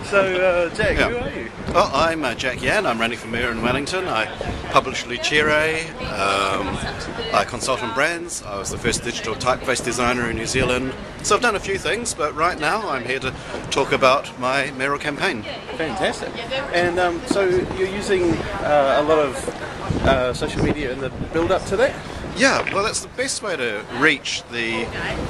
Jack, who are you? Well, I'm Jack Yan. I'm running for Mayor in Wellington. I publish Luchere. I consult on brands. I was the first digital typeface designer in New Zealand. So I've done a few things, but right now I'm here to talk about my mayoral campaign. Fantastic. And so you're using a lot of social media in the build-up to that? Yeah, well, that's the best way to reach the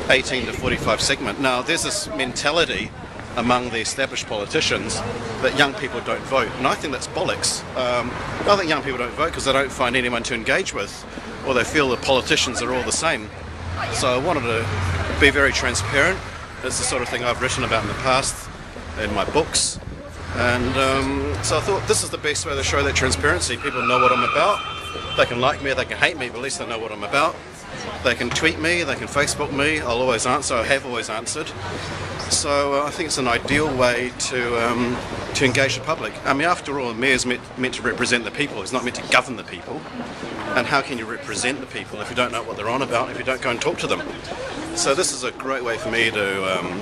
18 to 45 segment. Now, there's this mentality among the established politicians that young people don't vote, and I think that's bollocks. I think young people don't vote because they don't find anyone to engage with, or they feel the politicians are all the same. So I wanted to be very transparent. It's the sort of thing I've written about in the past in my books, and so I thought this is the best way to show that transparency. People know what I'm about. They can like me, they can hate me, but at least they know what I'm about. They can tweet me, they can Facebook me. I'll always answer. I have always answered. So I think it's an ideal way to engage the public. I mean, after all, the mayor's meant to represent the people. It's not meant to govern the people. And how can you represent the people if you don't know what they're on about, if you don't go and talk to them? So this is a great way for me to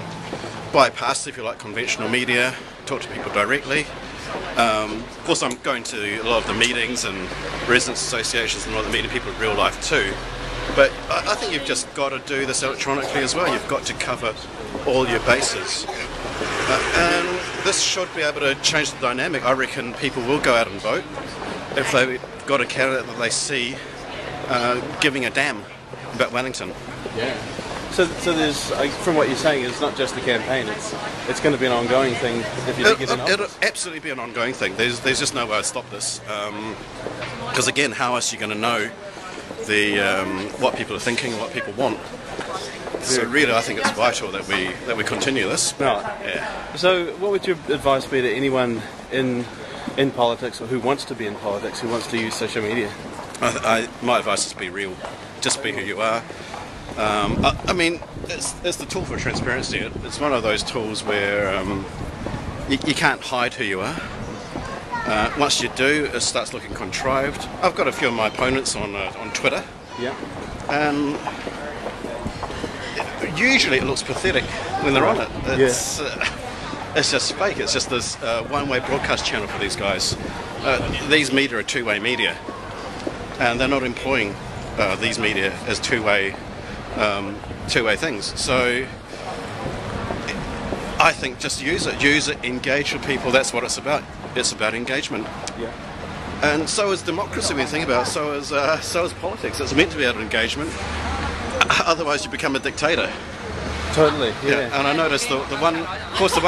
bypass, if you like, conventional media, talk to people directly. Of course, I'm going to a lot of the meetings and residents' associations and a lot of the meeting people in real life too. But I think you've just got to do this electronically as well. You've got to cover all your bases. And this should be able to change the dynamic. I reckon people will go out and vote if they've got a candidate that they see giving a damn about Wellington. Yeah. So there's, from what you're saying, it's not just the campaign, it's going to be an ongoing thing if you do get in office. It'll absolutely be an ongoing thing. There's just no way to stop this. Because again, how else are you going to know what people are thinking and what people want? So really, I think it's vital that we continue this. Right. Yeah. So what would your advice be to anyone in politics, or who wants to be in politics, who wants to use social media? My advice is be real. Just be who you are. I mean, it's the tool for transparency. It's one of those tools where you can't hide who you are. Once you do, it starts looking contrived. I've got a few of my opponents on Twitter. Yeah. And usually it looks pathetic when they're on it. It's just fake. It's just this one-way broadcast channel for these guys. These media are two-way media, and they're not employing these media as two-way things. So I think just use it, engage with people. That's what it's about. It's about engagement. Yeah. And so is democracy, when you think about it. So is politics. It's meant to be about engagement. Otherwise, you become a dictator. Totally. Yeah. And I noticed the one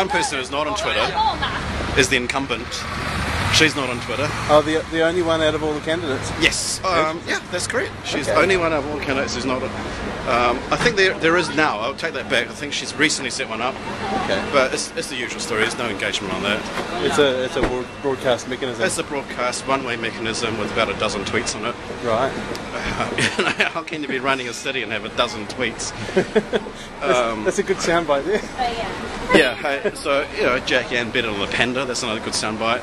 person who's not on Twitter is the incumbent. She's not on Twitter. Oh, the only one out of all the candidates? Yes. Yeah, that's correct. She's the only one out of all the candidates who's not on. I think there is now. I'll take that back. I think she's recently set one up. Okay. But it's the usual story. There's no engagement on that. It's a broadcast mechanism. It's a broadcast one-way mechanism with about a dozen tweets on it. Right. How can you be running a city and have a dozen tweets? That's a good soundbite there. Yeah. So Jack Yan better than a panda. That's another good soundbite.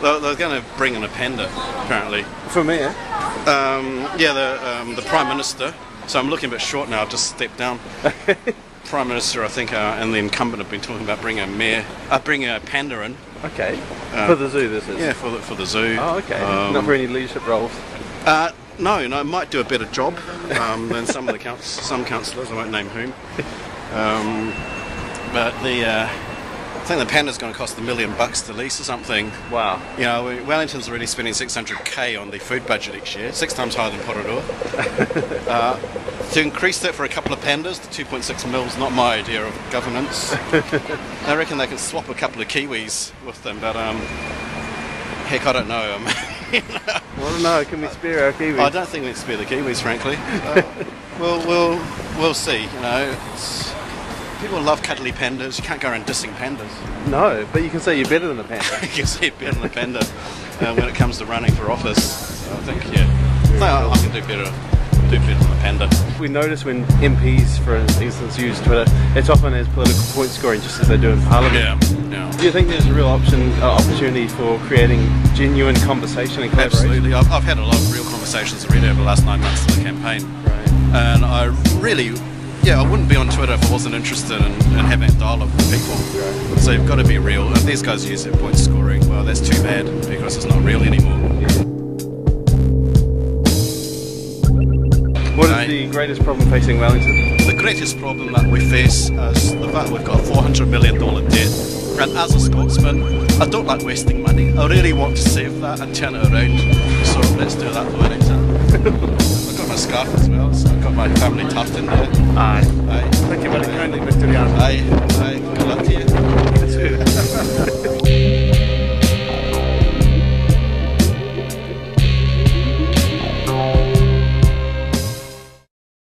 They're going to bring in a panda, apparently. For me, eh? The Prime Minister. So I'm looking a bit short now. I've just stepped down. Prime Minister, I think, and the incumbent have been talking about bringing a panda in. Okay. For the zoo, this is. Yeah, for the zoo. Oh, okay. Not for any leadership roles. No, it might do a better job than some of some councillors. I won't name whom. But I think the panda's going to cost $1 million to lease or something. Wow. Wellington's already spending $600K on the food budget each year, 6 times higher than Porirua. To increase that for a couple of pandas to 2.6 mil is not my idea of governance. I reckon they can swap a couple of Kiwis with them, but heck, I don't know. I don't know. Can we spare our Kiwis? I don't think we can spare the Kiwis, frankly. We'll see. People love cuddly pandas. You can't go around dissing pandas. No, but you can say you're better than a panda. You can say you're better than a panda when it comes to running for office. I think, I can do better than a panda. We notice when MPs, for instance, use Twitter, it's often as political point scoring, just as they do in Parliament. Yeah. Do you think there's a real opportunity for creating genuine conversation and collaboration? Absolutely. I've had a lot of real conversations already over the last 9 months of the campaign. Right. And I really Yeah, I wouldn't be on Twitter if I wasn't interested in having a dialogue with people. So you've got to be real. If these guys use their point scoring, well, that's too bad because it's not real anymore. What is the greatest problem facing Wellington? The greatest problem that we face is the fact we've got a $400 million debt. And as a Scotsman, I don't like wasting money. I really want to save that and turn it around. So let's do that for an example. I've got my scarf as well, so I've got my family tucked in there. Aye. Aye. Thank you very kindly, Mr. Yarn. Aye. Aye.